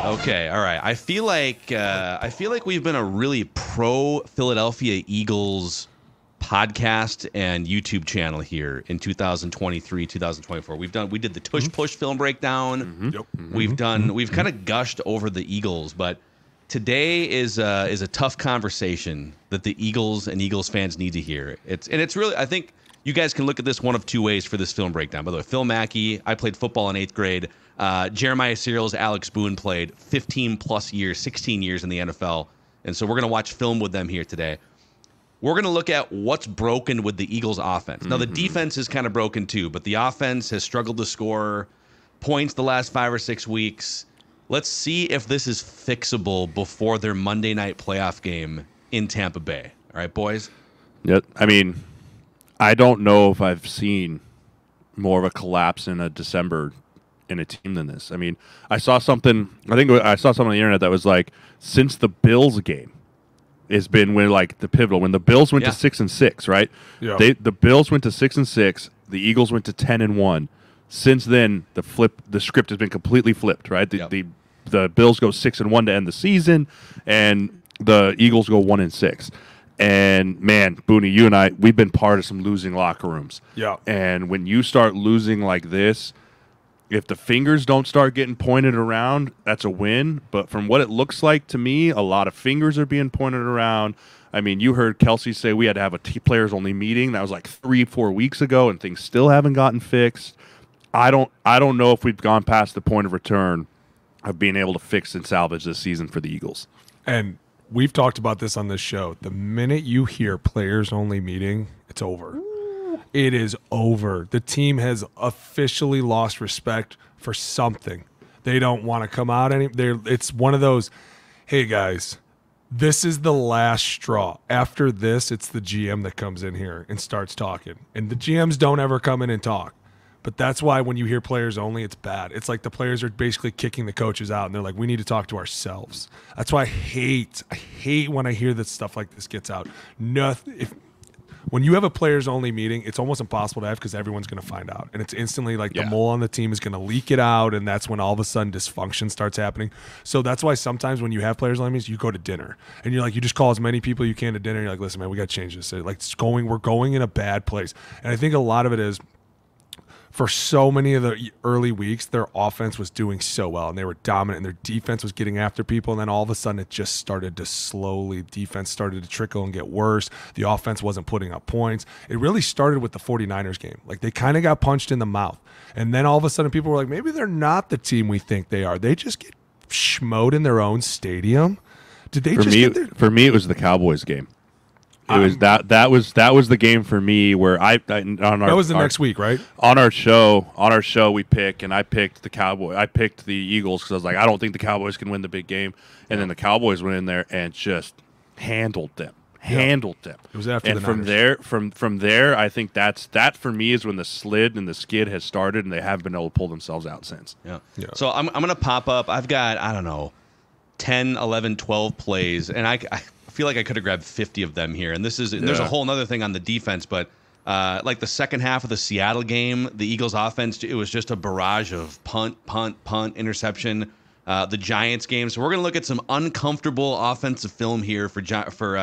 Okay, all right. I feel like we've been a really pro Philadelphia Eagles podcast and YouTube channel here in 2023, 2024. We did the Tush Push film breakdown. Yep. We've kind of gushed over the Eagles, but today is a tough conversation that the Eagles and Eagles fans need to hear. It's really, I think you guys can look at this one of two ways for this film breakdown. By the way, Phil Mackey, I played football in 8th grade. Jeremiah Sirles, Alex Boone played 15 plus years, 16 years in the NFL. And so we're going to watch film with them here today. We're going to look at what's broken with the Eagles offense. Now, the defense is kind of broken too, but the offense has struggled to score points the last 5 or 6 weeks. Let's see if this is fixable before their Monday night playoff game in Tampa Bay. All right, boys? Yep. I mean, I don't know if I've seen more of a collapse in a December in a team than this. I mean, I saw something on the internet that was like, since the Bills game has been when like the pivotal, when the Bills went to 6-6, right? Yeah. The Bills went to 6-6, the Eagles went to 10-1. Since then, the script has been completely flipped, right? The Bills go 6-1 to end the season, and the Eagles go 1-6. And man, Booney, you and I, we've been part of some losing locker rooms. Yeah. And when you start losing like this, if the fingers don't start getting pointed around, that's a win. But from what it looks like to me, a lot of fingers are being pointed around. I mean, you heard Kelsey say we had to have a players-only meeting. That was like 3-4 weeks ago, and things still haven't gotten fixed. I don't know if we've gone past the point of return of being able to fix and salvage this season for the Eagles. And we've talked about this on this show. The minute you hear players-only meeting, it's over. It is over. The team has officially lost respect for something. They don't want to come out it's one of those, hey guys, this is the last straw. After this, it's the GM that comes in here and starts talking. And the GMs don't ever come in and talk. But that's why when you hear players only, it's bad. It's like the players are basically kicking the coaches out, and they're like, we need to talk to ourselves. That's why I hate when I hear that stuff like this gets out. When you have a players-only meeting, it's almost impossible to have because everyone's going to find out. And it's instantly like the mole on the team is going to leak it out, and that's when all of a sudden dysfunction starts happening. So that's why sometimes when you have players-only meetings, you go to dinner. And you're like, you just call as many people you can to dinner. You're like, listen, man, we got to change this. Like, we're going in a bad place. And I think a lot of it is, for so many of the early weeks, their offense was doing so well, and they were dominant, and their defense was getting after people, and then all of a sudden it just started to defense started to trickle and get worse. The offense wasn't putting up points. It really started with the 49ers game. Like, they kind of got punched in the mouth, and then all of a sudden people were like, maybe they're not the team we think they are. They just get schmoed in their own stadium. Did they For me, it was the Cowboys game. It was that was the game for me where that was the next week, right? On our show we pick, and I picked the Eagles because I was like, I don't think the Cowboys can win the big game, and then the Cowboys went in there and just handled them. It was after and the from Niners. from there, I think that for me is when the slid and the skid has started, and they haven't been able to pull themselves out since. Yeah. So I'm gonna pop up. I've got 10, 11, 12 plays, and I feel like I could have grabbed 50 of them here. And there's a whole other thing on the defense, but like the second half of the Seattle game, the Eagles offense, it was just a barrage of punt, interception. The Giants game. So we're going to look at some uncomfortable offensive film here for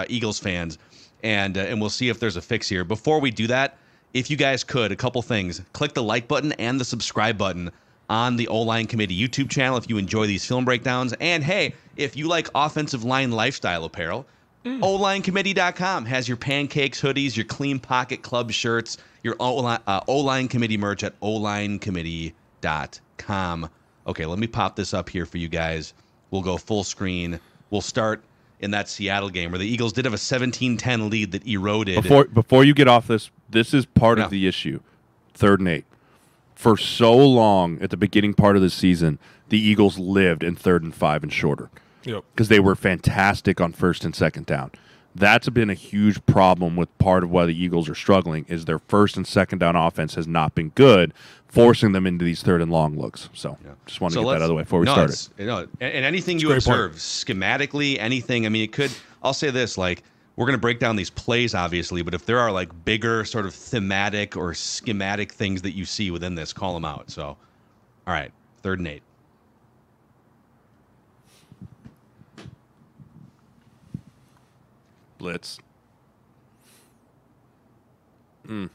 Eagles fans, and we'll see if there's a fix here. Before we do that, if you guys could, a couple things. Click the like button and the subscribe button on the O-Line Committee YouTube channel if you enjoy these film breakdowns. And hey, if you like offensive line lifestyle apparel, OLineCommittee.com has your pancakes hoodies, your clean pocket club shirts, your O-Line Committee merch at OLineCommittee.com. Okay, let me pop this up here for you guys. We'll go full screen. We'll start in that Seattle game where the Eagles did have a 17-10 lead that eroded. Before you get off this is part of the issue. 3rd and 8. For so long at the beginning part of the season, the Eagles lived in 3rd and 5 and shorter. Yep. Because they were fantastic on 1st and 2nd down. That's been a huge problem with part of why the Eagles are struggling is their 1st and 2nd down offense has not been good, forcing them into these 3rd and long looks. So just wanted to get that out of the way before we started. And anything you observe schematically, anything, I mean, it could, I'll say this, like, we're going to break down these plays, obviously, but if there are, like, bigger sort of thematic or schematic things that you see within this, call them out. So, all right, 3rd and 8. Blitz. I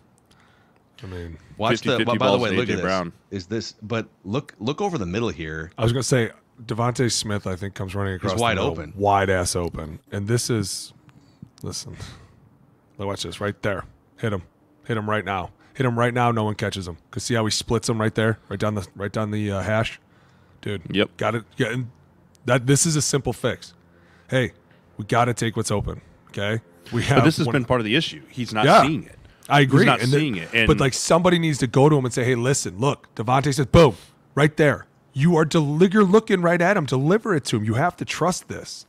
mean, watch 50-50 the. By the balls way, to look A.J. at this. Brown. Is this? But look over the middle here. I was going to say Devontae Smith, I think, comes running across He's wide the middle, open. wide ass open, and this is. Listen, watch this right there. Hit him right now. Hit him right now. No one catches him. Cause see how he splits him right there, right down the hash, dude. Yep. Got it. Yeah, and this is a simple fix. Hey, we got to take what's open. Okay, we have. But this has been part of the issue. He's not seeing it. I agree. He's not seeing it. And but like somebody needs to go to him and say, "Hey, listen, look." Devontae says, "Boom, right there. You're looking right at him. Deliver it to him. You have to trust this."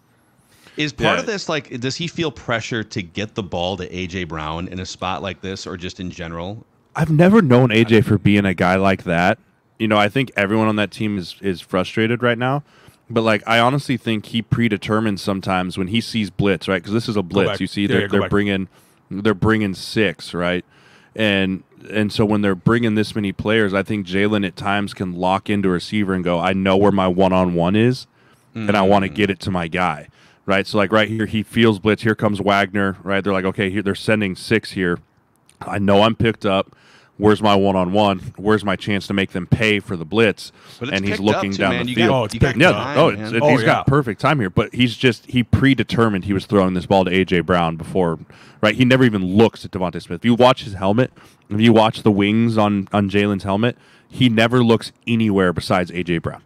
Is part of this like? Does he feel pressure to get the ball to A.J. Brown in a spot like this, or just in general? I've never known AJ for being a guy like that. You know, I think everyone on that team is frustrated right now. But like, I honestly think he predetermines sometimes when he sees blitz, right? Because this is a blitz. You see, they're bringing 6, right? And so when they're bringing this many players, I think Jalen at times can lock into a receiver and go, I know where my one-on-one is, and I want to get it to my guy, right? So like right here, he feels blitz. Here comes Wagner, right? They're like, okay, here they're sending 6 here. I know I'm picked up. Where's my one-on-one? Where's my chance to make them pay for the blitz? And he's looking down the field. He's got perfect time here, but he predetermined he was throwing this ball to A.J. Brown before, right? He never even looks at Devontae Smith. If you watch his helmet, if you watch the wings on Jalen's helmet, he never looks anywhere besides A.J. Brown.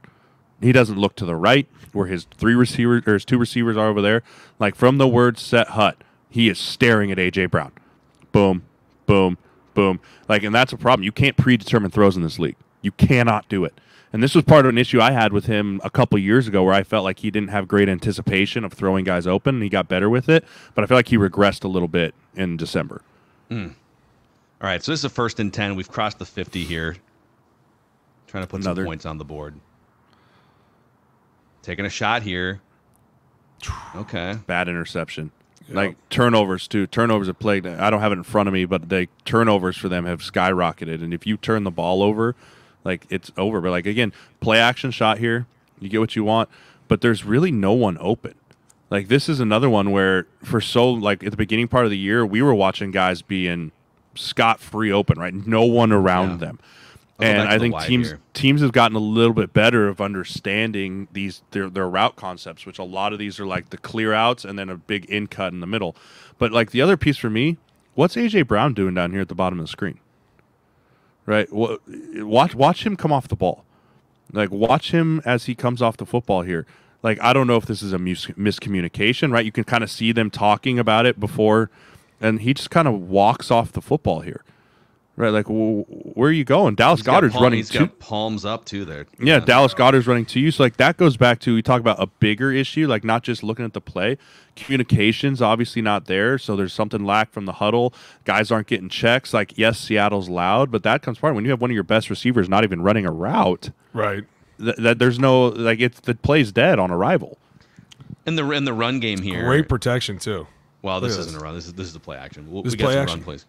He doesn't look to the right where his 2 receivers are over there. Like from the word set hut, he is staring at A.J. Brown. Boom, boom, boom. Like, and that's a problem. You can't predetermine throws in this league. You cannot do it. And this was part of an issue I had with him a couple years ago where I felt like he didn't have great anticipation of throwing guys open, and he got better with it. But I feel like he regressed a little bit in December. All right, so this is a 1st and 10. We've crossed the 50 here. Trying to put some points on the board. Taking a shot here. Okay. Bad interception. Yep. Like turnovers too. Turnovers have plagued. I don't have it in front of me, but the turnovers for them have skyrocketed. And if you turn the ball over, like it's over. But like again, play action shot here, you get what you want. But there's really no one open. Like this is another one where like at the beginning part of the year, we were watching guys being scot-free open, right? No one around them. And I think teams have gotten a little bit better of understanding their route concepts, which a lot of these are like the clear outs and then a big in cut in the middle. But like the other piece for me, what's A.J. Brown doing down here at the bottom of the screen? Right? Watch him come off the ball. Like watch him as he comes off the football here. Like I don't know if this is a miscommunication, right? You can kind of see them talking about it before, and he just kind of walks off the football here. Right, like where are you going? Dallas Goedert's running. He's got palms up too there. Yeah, Dallas Goedert's running to you. So like that goes back to we talk about a bigger issue, like not just looking at the play. Communication's obviously not there, so there's something lack from the huddle. Guys aren't getting checks. Like yes, Seattle's loud, but that comes part when you have one of your best receivers not even running a route. Right. That there's no like the play's dead on arrival. In the run game here, great protection too. Well, this isn't a run. This is the play action. We this got play some action. run plays.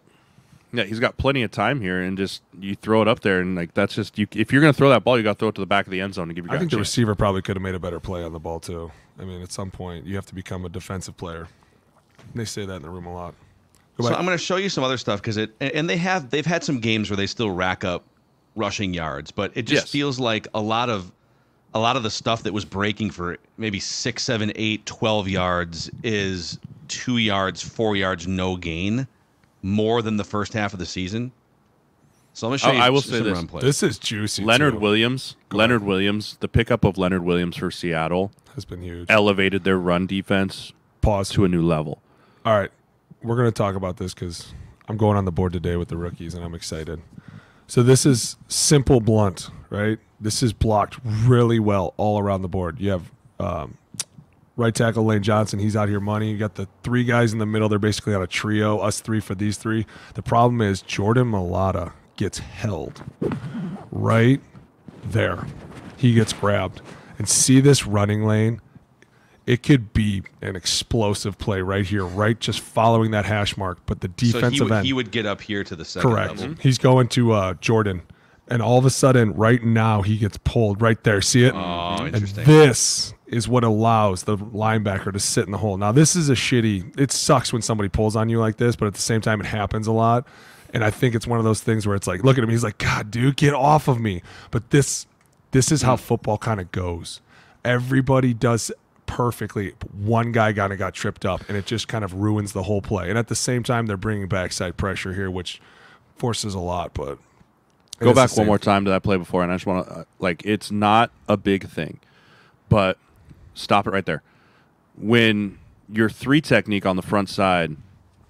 Yeah, he's got plenty of time here, and just you throw it up there, and like that's just you. If you're going to throw that ball, you got to throw it to the back of the end zone and give your guy I think a the chance. receiver probably could have made a better play on the ball too. I mean, at some point, you have to become a defensive player. They say that in the room a lot. So I'm going to show you some other stuff because they've had some games where they still rack up rushing yards, but it just feels like a lot of the stuff that was breaking for maybe 6, 7, 8, 12 yards is 2 yards, 4 yards, no gain, more than the first half of the season. So I'm going to show you. I will say this. Run plays. This is juicy. Leonard too. Williams, the pickup of Leonard Williams for Seattle has been huge. Elevated their run defense to a new level. All right, we're going to talk about this because I'm going on the board today with the rookies, and I'm excited. So this is simple, blunt, right? This is blocked really well all around the board. You have right tackle Lane Johnson. He's out here money. You got the 3 guys in the middle. They're basically on a trio, us 3 for these 3. The problem is Jordan Mailata gets held right there. He gets grabbed. And see this running lane? It could be an explosive play right here, right just following that hash mark. But the defensive end. He would get up here to the second correct. level. He's going to Jordan. And all of a sudden, right now, he gets pulled right there. See it? Oh, And interesting. this is what allows the linebacker to sit in the hole. Now, this is it sucks when somebody pulls on you like this, but at the same time, it happens a lot. And I think it's one of those things where it's like, look at him. He's like, God, dude, get off of me. But this is how football kind of goes. Everybody does perfectly. One guy kind of got tripped up, and it just kind of ruins the whole play. And at the same time, they're bringing backside pressure here, which forces a lot. But Go back one more time to that play before, and I just want to, it's not a big thing, but stop it right there. When your 3 technique on the front side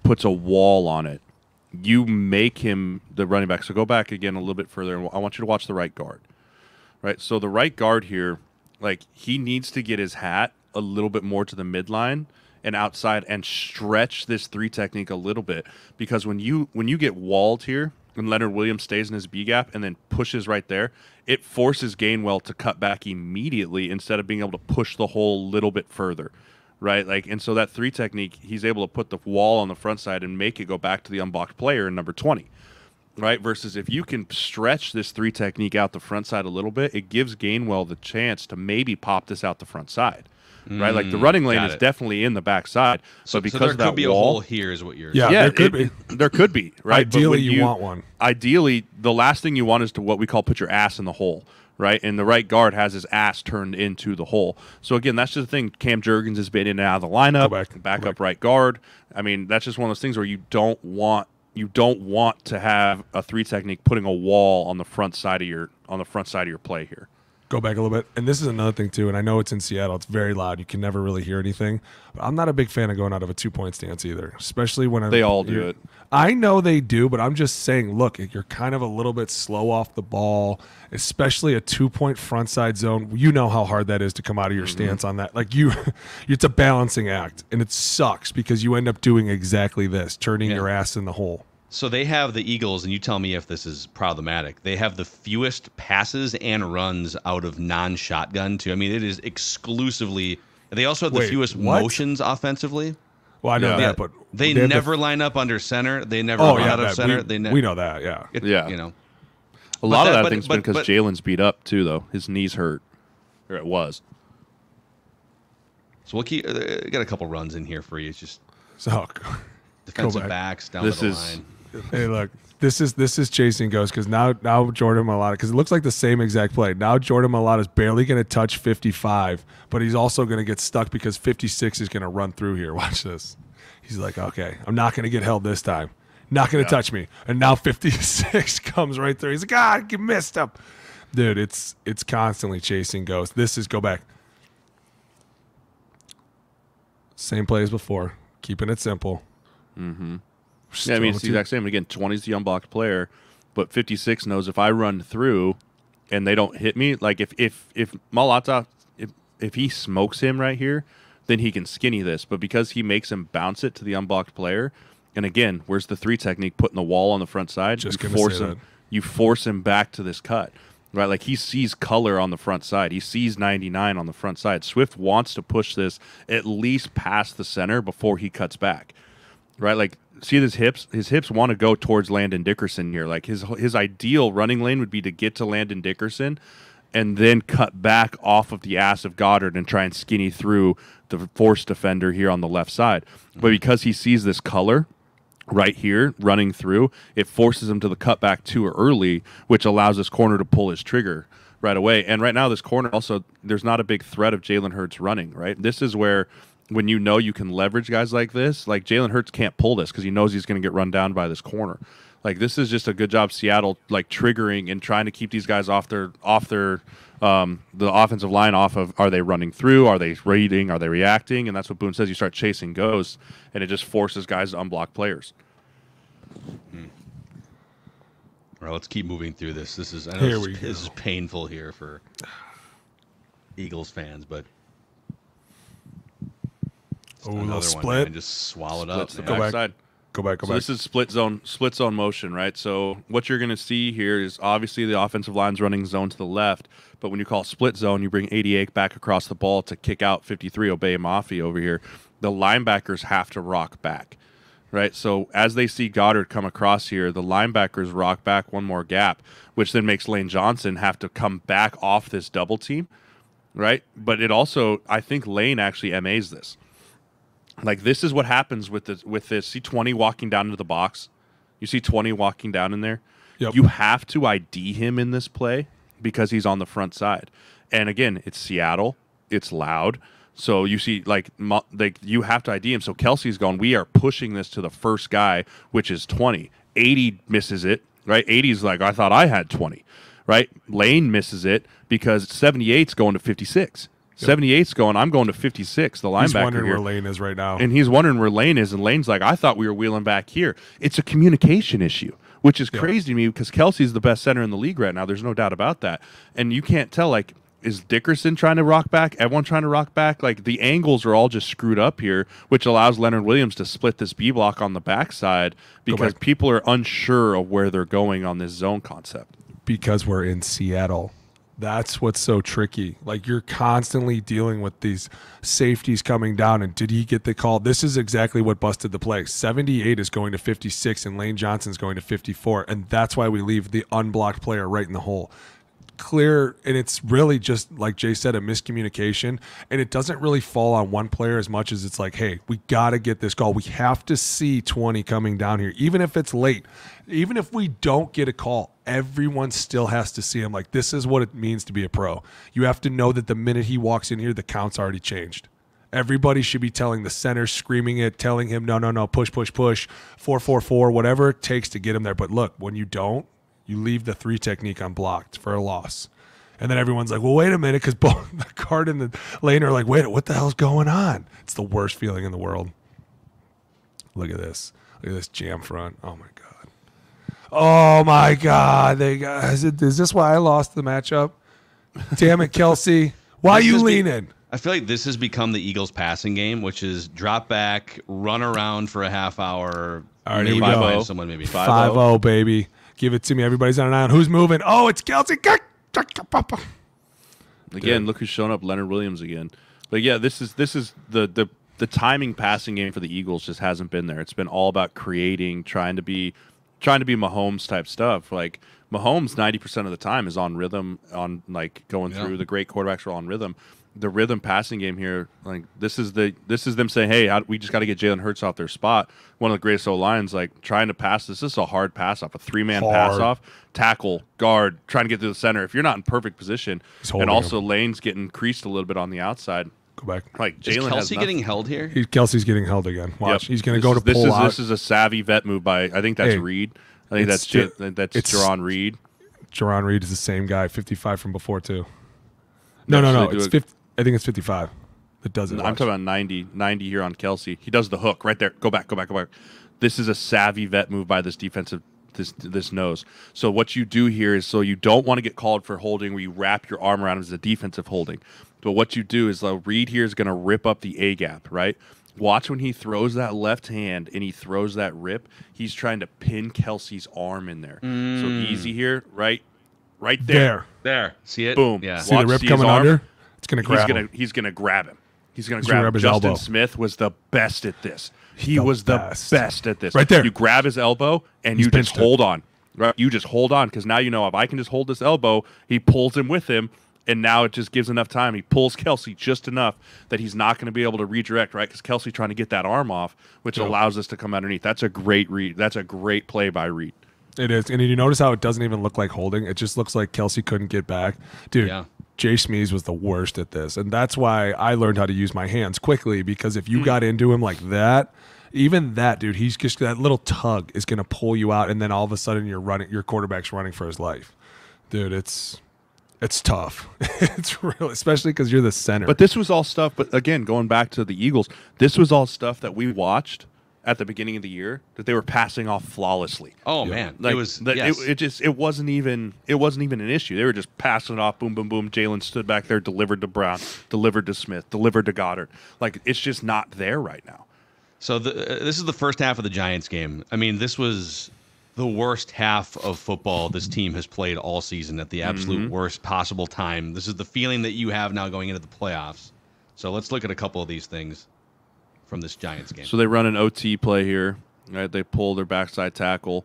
puts a wall on it, you make him the running back. So go back again a little bit further, and I want you to watch the right guard. Right? So the right guard here, he needs to get his hat a little bit more to the midline and outside and stretch this 3 technique a little bit, because when you get walled here, and Leonard Williams stays in his B gap and then pushes right there, it forces Gainwell to cut back immediately instead of being able to push the hole a little bit further, right? And so that 3 technique, he's able to put the wall on the front side and make it go back to the unblocked player in number 20, right? Versus if you can stretch this 3 technique out the front side a little bit, it gives Gainwell the chance to maybe pop this out the front side. Right, the running lane is definitely in the backside, so because there of that could be wall, a hole here, is what you're Yeah, saying. there could be. There could be, right? Ideally, you want one. Ideally, the last thing you want is to what we call put your ass in the hole, right? And the right guard has his ass turned into the hole. So again, that's just the thing. Cam Jurgens has been in and out of the lineup. Back up right guard. I mean, that's just one of those things where you don't want to have a 3 technique putting a wall on the front side of your play here. Go back a little bit. And this is another thing, too. And I know it's in Seattle. It's very loud. You can never really hear anything. But I'm not a big fan of going out of a 2-point stance either, especially when they all do it. I know they do, but I'm just saying, look, you're kind of a little bit slow off the ball, especially a 2-point front side zone. You know how hard that is to come out of your stance on that. It's a balancing act, and it sucks because you end up doing exactly this, turning your ass in the hole. So they have the Eagles, and you tell me if this is problematic. They have the fewest passes and runs out of non-shotgun, too. I mean, it is exclusively. They also have the fewest motions offensively. Well, I know that, but they never line up under center. They never run out of center. We know that, yeah. A lot of that thing's been because Jalen's beat up, too, though. His knee's hurt. Or it was. So we'll keep. Got a couple runs in here for you. It's just defensive backs down the line. Hey, look, this is chasing ghosts because now Jordan Mailata, because it looks like the same exact play. Now Jordan Mailata is barely going to touch 55, but he's also going to get stuck because 56 is going to run through here. Watch this. He's like, okay, I'm not going to get held this time. Not going to touch me. And now 56 comes right through. He's like, ah, you missed him. Dude, it's constantly chasing ghosts. This is go back. Same play as before. Keeping it simple. Mm-hmm. Yeah, I mean, it's the exact same. Again, 20 is the unblocked player, but 56 knows if I run through and they don't hit me, like if Mailata, if he smokes him right here, then he can skinny this. But because he makes him bounce it to the unblocked player, and again, where's the 3 technique? Putting the wall on the front side. You force him back to this cut. Right, like he sees color on the front side. He sees 99 on the front side. Swift wants to push this at least past the center before he cuts back. Right, like see his hips. His hips want to go towards Landon Dickerson here. Like his ideal running lane would be to get to Landon Dickerson and then cut back off of the ass of Goddard and try and skinny through the force defender here on the left side. But because he sees this color right here running through, it forces him to the cutback too early, which allows this corner to pull his trigger right away. And right now this corner also, there's not a big threat of Jalen Hurts running, right? This is where when you know you can leverage guys like this, like Jalen Hurts can't pull this because he knows he's going to get run down by this corner. Like this is just a good job Seattle like triggering and trying to keep these guys off their the offensive line off of, are they running through, are they reading, are they reacting? And that's what Boone says, you start chasing ghosts and it just forces guys to unblock players. All right, let's keep moving through this. This is this is painful here for Eagles fans, but another split. One, just swallowed up. Go back. So this is split zone motion, right? So what you're going to see here is obviously the offensive line's running zone to the left, but when you call split zone, you bring 88 back across the ball to kick out 53, Obey Mafi over here. The linebackers have to rock back, right? So as they see Goddard come across here, the linebackers rock back one more gap, which then makes Lane Johnson have to come back off this double team right? But it also, I think Lane actually MAs this. Like, this is what happens with this. See 20 walking down into the box? You see 20 walking down in there? Yep. You have to ID him in this play because he's on the front side. And again, it's Seattle. It's loud. So you see, like you have to ID him. So Kelsey's going, we are pushing this to the first guy, which is 20. 80 misses it, right? 80's like, I thought I had 20, right? Lane misses it because 78's going to 56. Yep. 78's going, I'm going to 56, the linebacker. He's wondering here. where Lane is right now. And he's wondering where Lane is, and Lane's like, I thought we were wheeling back here. It's a communication issue, which is crazy to me because Kelsey's the best center in the league right now. There's no doubt about that. And you can't tell, like, is Dickerson trying to rock back? Everyone trying to rock back? Like, the angles are all just screwed up here, which allows Leonard Williams to split this B block on the backside because people are unsure of where they're going on this zone concept. Because we're in Seattle. That's what's so tricky. Like, you're constantly dealing with these safeties coming down, and did he get the call? This is exactly what busted the play. 78 is going to 56, and Lane Johnson's going to 54, and that's why we leave the unblocked player right in the hole. Clear, and it's really just, like Jay said, a miscommunication, and it doesn't really fall on one player as much as it's like, hey, we got to get this call. We have to see 20 coming down here, even if it's late. Even if we don't get a call, everyone still has to see him. Like, this is what it means to be a pro. You have to know that the minute he walks in here, the count's already changed. Everybody should be telling the center, screaming it, telling him, no, push, 4-4-4, whatever it takes to get him there. But look, when you don't, you leave the 3 technique unblocked for a loss. And then everyone's like, well, wait a minute, because both the guard and the lane are like, wait, what the hell's going on? It's the worst feeling in the world. Look at this. Look at this jam front. Oh, my God. Oh, my God. Is this why I lost the matchup? Damn it, Kelsey. Why you leaning? I feel like this has become the Eagles' passing game, which is drop back, run around for a half hour. All right, here we go. Someone maybe 5-0, baby. Give it to me. Everybody's on an eye. Who's moving? Oh, it's Kelsey. Again, look who's showing up, Leonard Williams again. But yeah, this is the timing passing game for the Eagles just hasn't been there. It's been all about creating, trying to be Mahomes type stuff. Like, Mahomes 90% of the time is on rhythm, on like going through. The great quarterbacks are on rhythm. The rhythm passing game here, like this is them saying, hey, we just got to get Jalen Hurts off their spot. One of the greatest O-lines, like trying to pass this. This is a hard pass off, a 3-man pass off, tackle, guard, trying to get to the center. If you're not in perfect position, and also Lane's getting creased a little bit on the outside. Go back. Like, Jalen is Kelsey getting held here? Kelsey's getting held again. Watch, he's going to go to pull out. This is a savvy vet move by, I think that's Reed. I think that's Jaron Reed. Jaron Reed is the same guy, 55 from before too. No. It's 50. I think it's 55 that does it. I'm talking about 90 here on Kelsey. He does the hook right there. Go back. This is a savvy vet move by this defensive, this nose. So what you do here is, so you don't want to get called for holding where you wrap your arm around him as a defensive holding. But what you do is, Reed here is going to rip up the A gap, right? Watch when he throws that left hand and he throws that rip. He's trying to pin Kelsey's arm in there. So easy here, right there. There. See it? Boom. Yeah. See the rip coming under? It's going to grab him. He's going to grab him. He's going to grab him. Justin elbow. Smith was the best at this. He was the best at this. Right there. You grab his elbow and you just hold on. Right? You just hold on, because now you know if I can just hold this elbow, he pulls him with him, and now it just gives enough time. He pulls Kelsey just enough that he's not going to be able to redirect, right? Because Kelsey's trying to get that arm off, which allows us to come underneath. That's a great read. That's a great play by Reed. It is. And you notice how it doesn't even look like holding. It just looks like Kelsey couldn't get back. Dude, Jay Smeeze was the worst at this. And that's why I learned how to use my hands quickly, because if you got into him like that, even that, dude, he's just, that little tug is going to pull you out, and then all of a sudden your quarterback's running for his life. Dude, it's tough. It's real, especially because you're the center. But this was all stuff, but again, going back to the Eagles, this was all stuff that we watched at the beginning of the year that they were passing off flawlessly. Oh man, like, it wasn't even an issue. They were just passing it off, boom, boom, boom. Jalen stood back there, delivered to Brown, delivered to Smith, delivered to Goddard. Like, it's just not there right now. So this is the first half of the Giants game. I mean, this was the worst half of football this team has played all season at the absolute worst possible time. This is the feeling that you have now going into the playoffs. So let's look at a couple of these things from this Giants game. So they run an OT play here, right? They pull their backside tackle.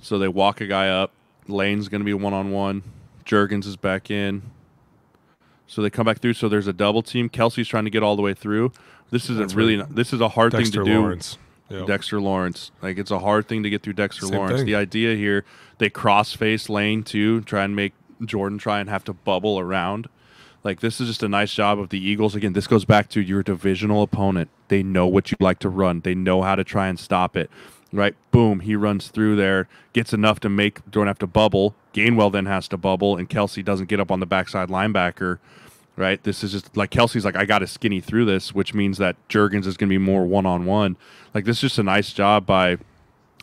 So they walk a guy up. Lane's going to be one-on-one. Juergens is back in. So they come back through. So there's a double team. Kelsey's trying to get all the way through. This is this is a hard thing to do. Lawrence. Yep. Dexter Lawrence. Like, it's a hard thing to get through Dexter Same Lawrence. thing. The idea here, they cross-face lane 2, try and make Jordan try and have to bubble around. Like, this is just a nice job of the Eagles. Again, this goes back to your divisional opponent. They know what you like to run. They know how to try and stop it. Right? Boom. He runs through there, gets enough to make Jordan have to bubble. Gainwell then has to bubble, and Kelsey doesn't get up on the backside linebacker. Right? This is just like Kelsey's like, I got to skinny through this, which means that Juergens is going to be more one-on-one. Like, this is just a nice job by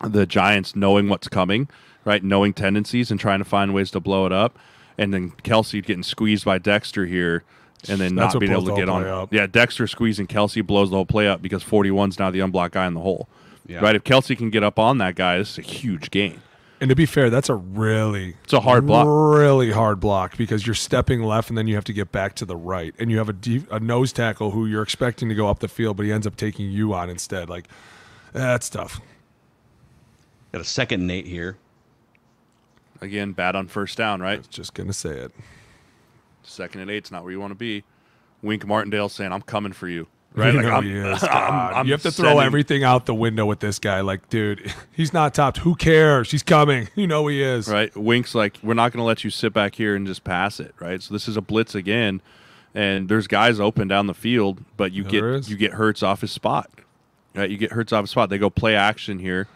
the Giants knowing what's coming, right? Knowing tendencies and trying to find ways to blow it up. And then Kelsey getting squeezed by Dexter here and then not being able to get on. Up. Yeah, Dexter squeezing Kelsey blows the whole play up because 41's now the unblocked guy in the hole. Yeah. Right? If Kelsey can get up on that guy, this is a huge gain. And to be fair, that's a hard block. Really hard block because you're stepping left and then you have to get back to the right. And you have a nose tackle who you're expecting to go up the field, but he ends up taking you on instead. Like, that's tough. Got a 2nd and 8 here. Again, bad on first down, right? I was just going to say it. 2nd and 8's not where you want to be. Wink Martindale saying, I'm coming for you. Right? You like, know he is. You have to throw everything out the window with this guy. Like, dude, he's not topped. Who cares? He's coming. You know he is. Right. Wink's like, we're not going to let you sit back here and just pass it. Right. So this is a blitz again, and there's guys open down the field, but you get Hurts off his spot. Right. You get Hurts off his spot. They go play action here.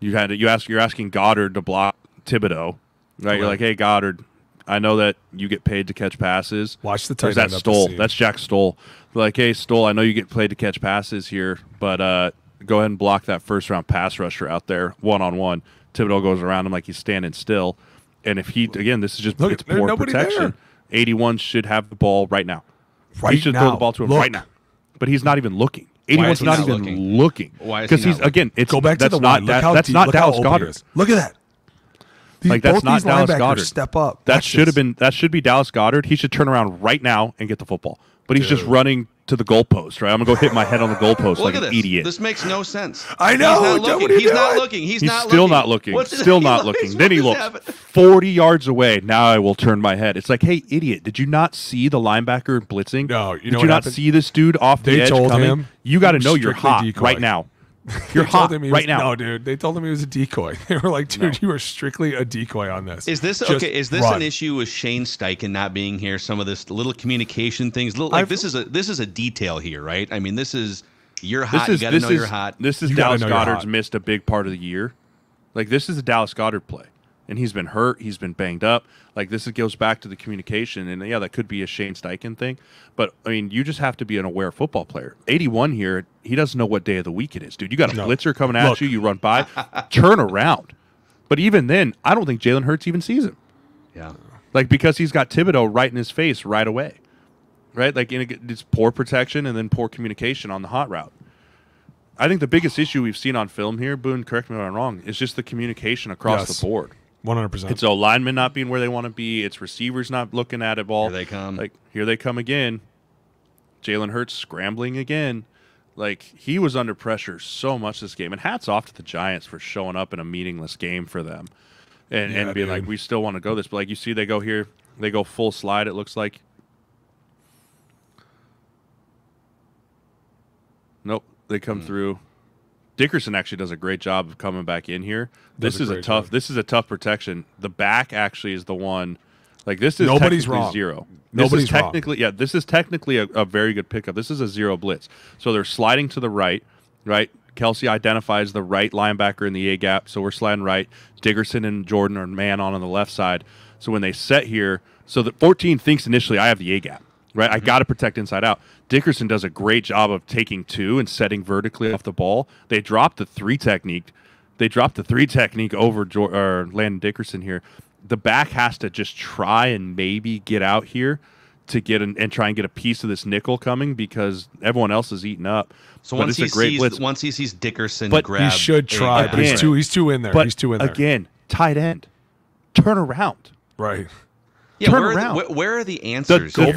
You're asking Goddard to block Thibodeau. Right. You're like, hey, Goddard, I know that you get paid to catch passes. Watch the tight end. That's Stoll. That's Jack Stoll. Like, hey, Stoll, I know you get paid to catch passes here, but go ahead and block that first-round pass rusher out there one-on-one. Thibodeau goes around him like he's standing still. And if he, again, this is just it's poor protection. There. 81 should have the ball right now. He should throw the ball to him right now. But he's not even looking. 81's not even looking. Why is he not again, it's go back to the line. That's not Dallas Goedert. Look at that. That's not Dallas Goedert. Step up. That should be Dallas Goedert. He should turn around right now and get the football. But he's just running to the goalpost, right? I'm going to go hit my head on the goalpost like an idiot. This makes no sense. I know. He's not looking. He's still not looking. Still not looking. Then he looks 40 yards away. Now I will turn my head. It's like, hey, idiot, did you not see the linebacker blitzing? No. Did you not see this dude off the edge coming? They told him. You got to know you're hot right now. You're hot right now. No, dude. They told him he was a decoy. They were like, dude, you are strictly a decoy on this. Is this okay? Is this an issue with Shane Steichen not being here? Some of this little communication things. This is a detail here, right? I mean, this is you're hot. You got to know you're hot. This is Dallas Goedert's missed a big part of the year. Like, this is a Dallas Goedert play, and he's been hurt. He's been banged up. Like, this goes back to the communication, and yeah, that could be a Shane Steichen thing. But I mean, you just have to be an aware football player. 81 here, he doesn't know what day of the week it is, dude. You got a blitzer coming at you. You run by, turn around. But even then, I don't think Jalen Hurts even sees him. Yeah, like, because he's got Thibodeau right in his face right away, right? Like, it's poor protection and then poor communication on the hot route. I think the biggest issue we've seen on film here, Boone, correct me if I'm wrong, is just the communication across the board. 100%. It's linemen not being where they want to be. It's receivers not looking at it ball. Here they come. Like, here they come again. Jalen Hurts scrambling again. Like, he was under pressure so much this game. And hats off to the Giants for showing up in a meaningless game for them. And being like, we still want to go this. But like you see, they go here. They go full slide, it looks like. Nope. They come through. Dickerson actually does a great job of coming back in here. This is a tough protection. The back actually is the one. Like, this is nobody's technically wrong. Zero. Nobody's technically wrong. Yeah, this is technically a very good pickup. This is a zero blitz. So they're sliding to the right. Kelsey identifies the right linebacker in the A gap, so we're sliding right. Dickerson and Jordan are man on the left side. So when they set here, so the 14 thinks initially I have the A gap. Right, I got to protect inside out. Dickerson does a great job of taking two and setting vertically off the ball. They dropped the three technique. Over Landon Dickerson here. The back has to just try and maybe get out here to get and try and get a piece of this nickel coming because everyone else is eating up. So once he sees Dickerson, he should try. But he's too in there. He's too in there. Again, tight end, turn around. Right. Yeah, turn around. Where are the answers? The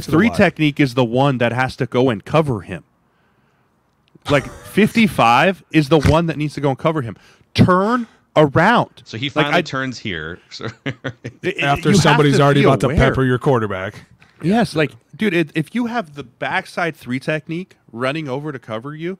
three technique is the one that has to go and cover him. Like 55 is the one that needs to go and cover him. Turn around. So he finally turns here. After somebody's already about to pepper your quarterback. Yes, like, dude, if you have the backside 3 technique running over to cover you,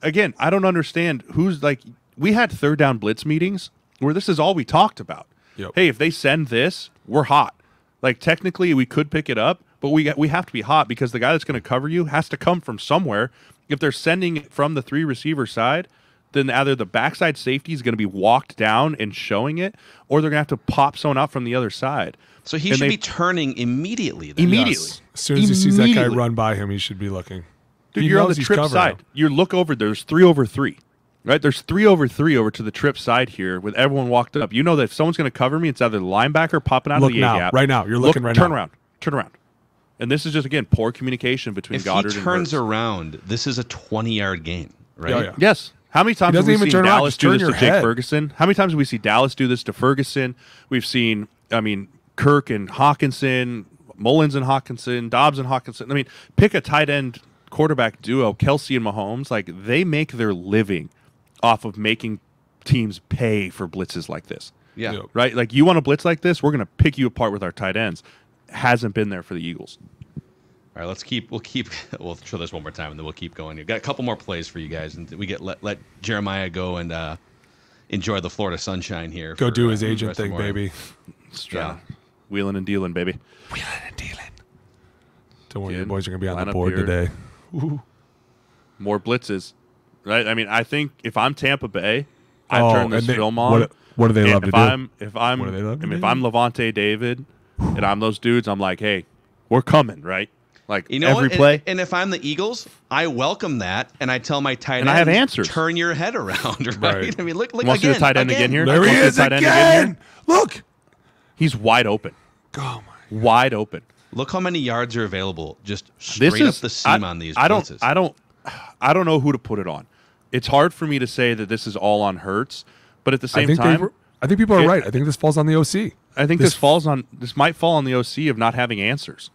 again, I don't understand who's like. We had 3rd down blitz meetings where this is all we talked about. Yep. Hey, if they send this, we're hot. Like, technically, we could pick it up, but we have to be hot because the guy that's going to cover you has to come from somewhere. If they're sending it from the 3 receiver side, then either the backside safety is going to be walked down and showing it, or they're going to have to pop someone out from the other side. So he should be turning immediately. Then. Immediately. Yes. As soon as he sees that guy run by him, he should be looking. Dude, He you're on the knows he's trip covering side. him. You look over, there's 3 over 3. Right? There's 3 over 3 over to the trip side here with everyone walked up. You know that if someone's going to cover me, it's either the linebacker popping out Look of the now, A-gap. right now. You're looking right turn now. around. Turn around. And this is just, again, poor communication between If Goddard he and turns Hurts. around, this is a 20-yard gain, right? Oh, yeah. Yes. How many times have doesn't we even seen turn around, Dallas just do turn this to your Jake head. Ferguson? How many times have we seen Dallas do this to Ferguson? We've seen, Kirk and Hawkinson, Mullins and Hawkinson, Dobbs and Hawkinson. I mean, pick a tight end quarterback duo, Kelsey and Mahomes. Like, they make their living off of making teams pay for blitzes like this. Yeah. Yep. Right? Like, you want a blitz like this, we're going to pick you apart with our tight ends. Hasn't been there for the Eagles. All right, we'll show this one more time, and then we'll keep going. We've got a couple more plays for you guys, and we let Jeremiah go and enjoy the Florida sunshine here. Go do his the agent rest of the thing, morning. baby. Yeah. Wheeling and dealing, baby. Wheeling and dealing. Don't worry, your Again, boys are going to be on line the up board here. today. More blitzes. Right? I mean, I think if I'm Tampa Bay, I turn this film on. What do they love to do? If What do they love to if do? I'm Levante David and I'm those dudes, I'm like, hey, we're coming, right? Like, You know every what? play. And if I'm the Eagles, I welcome that, and I tell my tight end, And I have answers. Turn your head around, right? Right. I mean, look Want to see again. the tight end again here? There he Want to see is the tight end again again. Look. He's wide open. Oh, my. Wide open. Look how many yards are available just straight up the seam on these blitzes. I don't know who to put it on. It's hard for me to say that this is all on Hurts, but at the same time, I think people are right. I think this falls on the OC. I think this might fall on the OC of not having answers.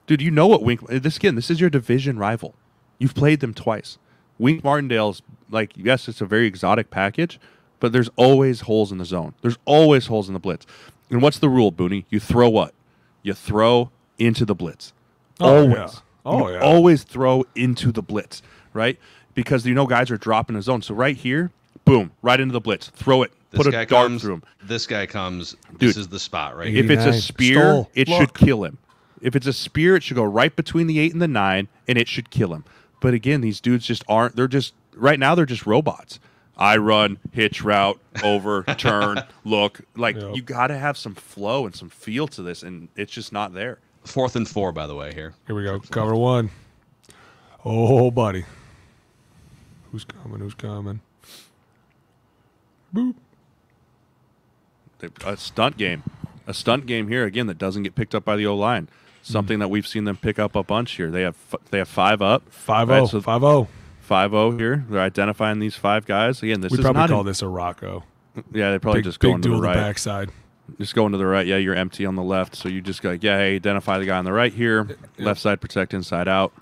Dude, you know what this is your division rival. You've played them twice. Wink Martindale's like, yes, it's a very exotic package, but there's always holes in the zone. There's always holes in the blitz. And what's the rule, Booney? You throw what? You throw into the blitz. Always. Yeah. Oh, You yeah. always throw into the blitz, right? Because you know guys are dropping the zone. So right here, boom, right into the blitz. Throw it. This Put guy a dart comes, through him. This guy comes. Dude, This is the spot, right? If it's a 89. spear, Stole. it Look. should kill him. If it's a spear, it should go right between the 8 and the 9, and it should kill him. But again, these dudes just aren't. They're just right now. They're just robots. I run, hitch route, over, turn, look. Like, Yep. you got to have some flow and some feel to this, and it's just not there. 4th and 4, by the way. Here Here we go. Cover one. Oh, buddy. Who's coming? Who's coming? Boop. A stunt game. A stunt game here, again, that doesn't get picked up by the O-line. Something that we've seen them pick up a bunch here. They have 5 up. 5-0. Right, so 5-0. 5-0 here. They're identifying these 5 guys. Again, this We is probably not call this a Rocco. Yeah, they probably Big, just going big to the duel right. the backside. Just going to the right. Yeah, you're empty on the left. So you just go, yeah, hey, identify the guy on the right here. Left side protect, inside out.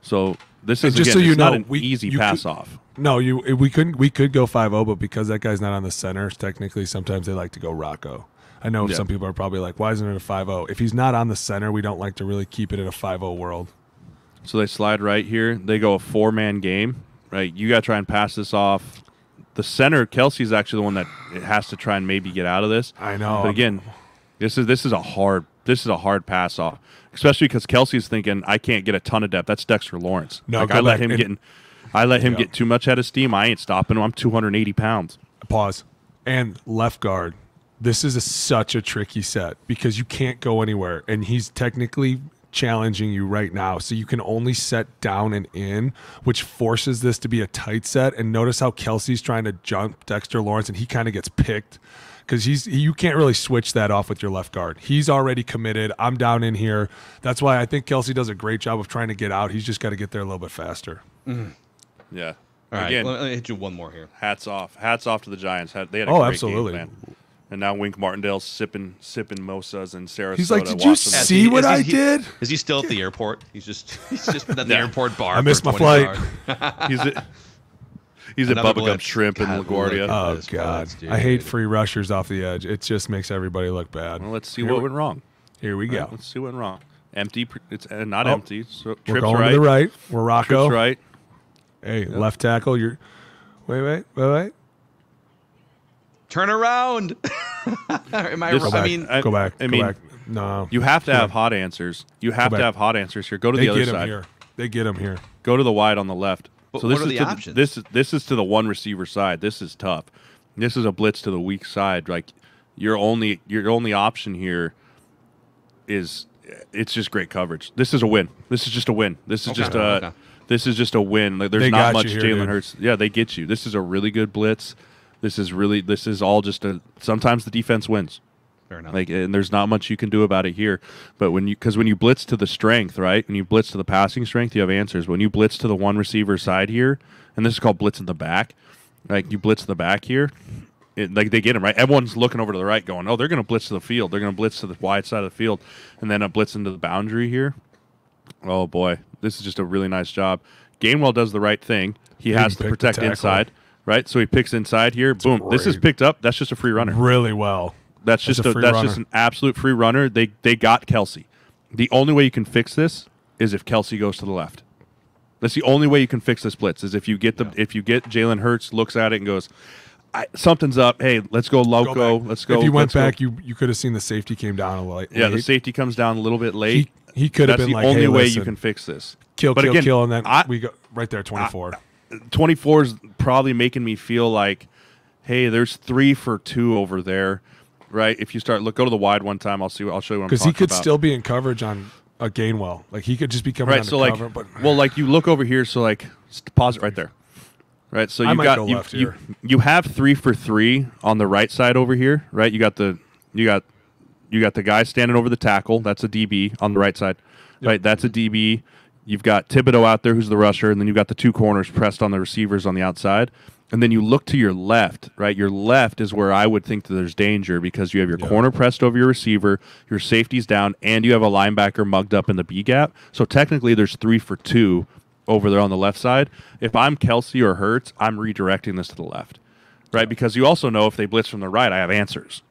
So this is, just again, so you it's not know, an easy pass off. No, we could go 5-0, but because that guy's not on the center, technically sometimes they like to go Rocco. I know Yeah. some people are probably like, why isn't it a 5-0? If he's not on the center, we don't like to really keep it in a 5-0 world. So they slide right here. They go a 4-man game, right? You got to try and pass this off. The center, Kelsey's actually the one that has to try and maybe get out of this. I know. But again, this is a hard pass off, especially because Kelsey's thinking, I can't get a ton of depth. That's Dexter Lawrence. No, like, go I let back him and- get too much head of steam. I ain't stopping him. I'm 280 pounds. Pause. And left guard. This is such a tricky set because you can't go anywhere. And he's technically challenging you right now. So you can only set down and in, which forces this to be a tight set. And notice how Kelsey's trying to jump Dexter Lawrence and he kind of gets picked because you can't really switch that off with your left guard. He's already committed. I'm down in here. That's why I think Kelsey does a great job of trying to get out. He's just got to get there a little bit faster. Yeah. All right, Again, let me hit you one more here. hats off to the Giants. They had a Oh, great absolutely. game, man. And now Wink Martindale's sipping Mosas and Sarasota. He's like, did you watching them. see what I did? Is he still at the airport? He's just been at the Yeah. airport bar. I missed for my 20 flight. hours. He's at Another Bubba Gump blitz. Shrimp in God, LaGuardia. look at Oh, this God. blitz, dude. I hate free rushers off the edge. It just makes everybody look bad. Well, let's see Here what we- went wrong. Here we All go. right, let's see what went wrong. Empty. It's not empty. So We're trips going right. to the right. We're Rocco. Trips right. Hey, left tackle. You're. Wait. Turn around. Am I? This- Go I back. mean, Go back. I Go mean, back. No. You have to have hot answers. You have to back. have hot answers here. Go to They the other get him side. here. They get him here. Go to the wide on the left. But So what this are is the to options? this is to the one receiver side. This is tough. This is a blitz to the weak side. Like your only option here is it's just great coverage. This is a win. This is just a win. This is just Okay. this is just a win. Like, there's They not got much you here, Jalen dude. Hurts. Yeah, they get you. This is a really good blitz. This is all just a. Sometimes the defense wins. fair enough. Like, and there's not much you can do about it here. But when you blitz to the strength, right? When you blitz to the passing strength, you have answers. When you blitz to the one receiver side here, and this is called blitz in the back. Like, you blitz the back here, like they get him right. Everyone's looking over to the right, going, "Oh, they're going to blitz to the field. They're going to blitz to the wide side of the field," and then a blitz into the boundary here. Oh boy, this is just a really nice job. Gainwell does the right thing. He has to picked the protect tackle. inside, right? So he picks inside here. Boom. This is great. picked up. That's just a free runner. Really well. That's just a free that's runner. just an absolute free runner. They got Kelsey. The only way you can fix this is if Kelsey goes to the left. That's the only way you can fix this blitz is if you get Jalen Hurts, looks at it and goes, something's up. Hey, let's go loco. Let's go. If you went let's go." back, you could have seen the safety came down a little. Yeah, the safety comes down a little bit late. He could have That's been the like, only hey, way listen, you can fix this. kill, But again, and then we go right there, 24. 24 is probably making me feel like, hey, there's 3 for 2 over there, right? If you go to the wide one time, I'll show you what I'm talking about. Because he could still be in coverage on a Gainwell. Like, he could just be coming Right, under so like, cover. But well, like you look over here, so like pause it right there, right? So I you might got go left you, here. you have 3 for 3 on the right side over here, right? You got the guy standing over the tackle. That's a DB on the right side, right? That's a DB. You've got Thibodeau out there, who's the rusher, and then you've got the 2 corners pressed on the receivers on the outside. And then you look to your left, right? Your left is where I would think that there's danger because you have your corner pressed over your receiver, your safety's down, and you have a linebacker mugged up in the B gap. So technically there's 3 for 2 over there on the left side. If I'm Kelsey or Hurts, I'm redirecting this to the left, right? Because you also know if they blitz from the right, I have answers,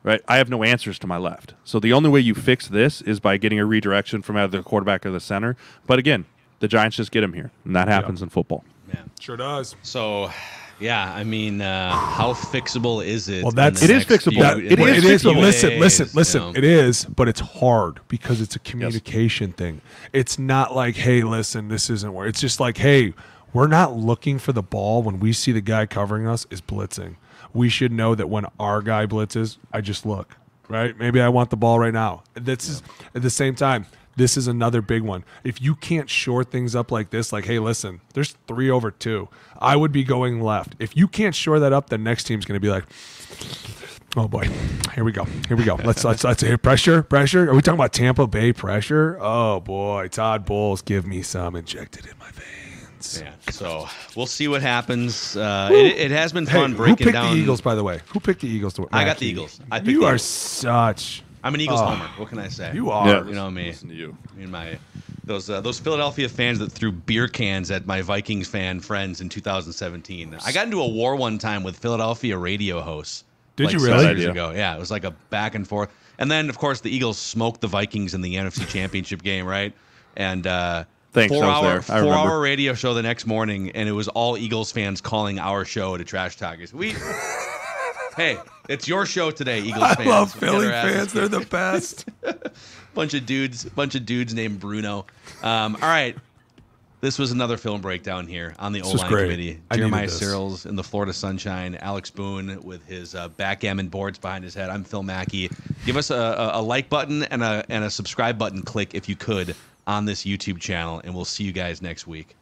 right? I have no answers to my left. So the only way you fix this is by getting a redirection from either the quarterback or the center. But again, the Giants just get him here, and that happens in football. Man. sure does. So, yeah, I mean, how fixable is it? Well, that's- It is fixable. It is But fixable. listen. It is, but it's hard because it's a communication thing. It's not like, hey, listen, this isn't where. It's just like, hey, we're not looking for the ball when we see the guy covering us is blitzing. We should know that when our guy blitzes, I just look, right? Maybe I want the ball right now. This is at the same time. This is another big one. If you can't shore things up like this, like, hey, listen, there's 3 over 2. I would be going left. If you can't shore that up, the next team's going to be like, oh boy, here we go. Let's hit pressure. Are we talking about Tampa Bay pressure? Oh boy, Todd Bowles, give me some injected in my veins. Yeah, so we'll see what happens. It has been fun Who breaking picked down. the Eagles, by the way? Who picked the Eagles to win? I got the Eagles. I picked You the are Eagles. such. I'm an Eagles homer. What can I say? You are. Yeah. You know me. Listen to you. Me and my those Philadelphia fans that threw beer cans at my Vikings fan friends in 2017. I got into a war one time with Philadelphia radio hosts. Did like you 6 really? years ago. Yeah, it was like a back and forth. And then, of course, the Eagles smoked the Vikings in the NFC Championship game, right? And Thanks, I was there. I remember. 4-hour radio show the next morning, and it was all Eagles fans calling our show to trash talk us. Hey, it's your show today, Eagles fans. I love Get Philly our asses fans. They're the best. bunch of dudes named Bruno. All right. This was another film breakdown here on the This was O-line great. committee. I needed Jeremiah this. Sirles in the Florida sunshine, Alex Boone with his backgammon boards behind his head. I'm Phil Mackey. Give us a like button and a subscribe button click if you could on this YouTube channel, and we'll see you guys next week.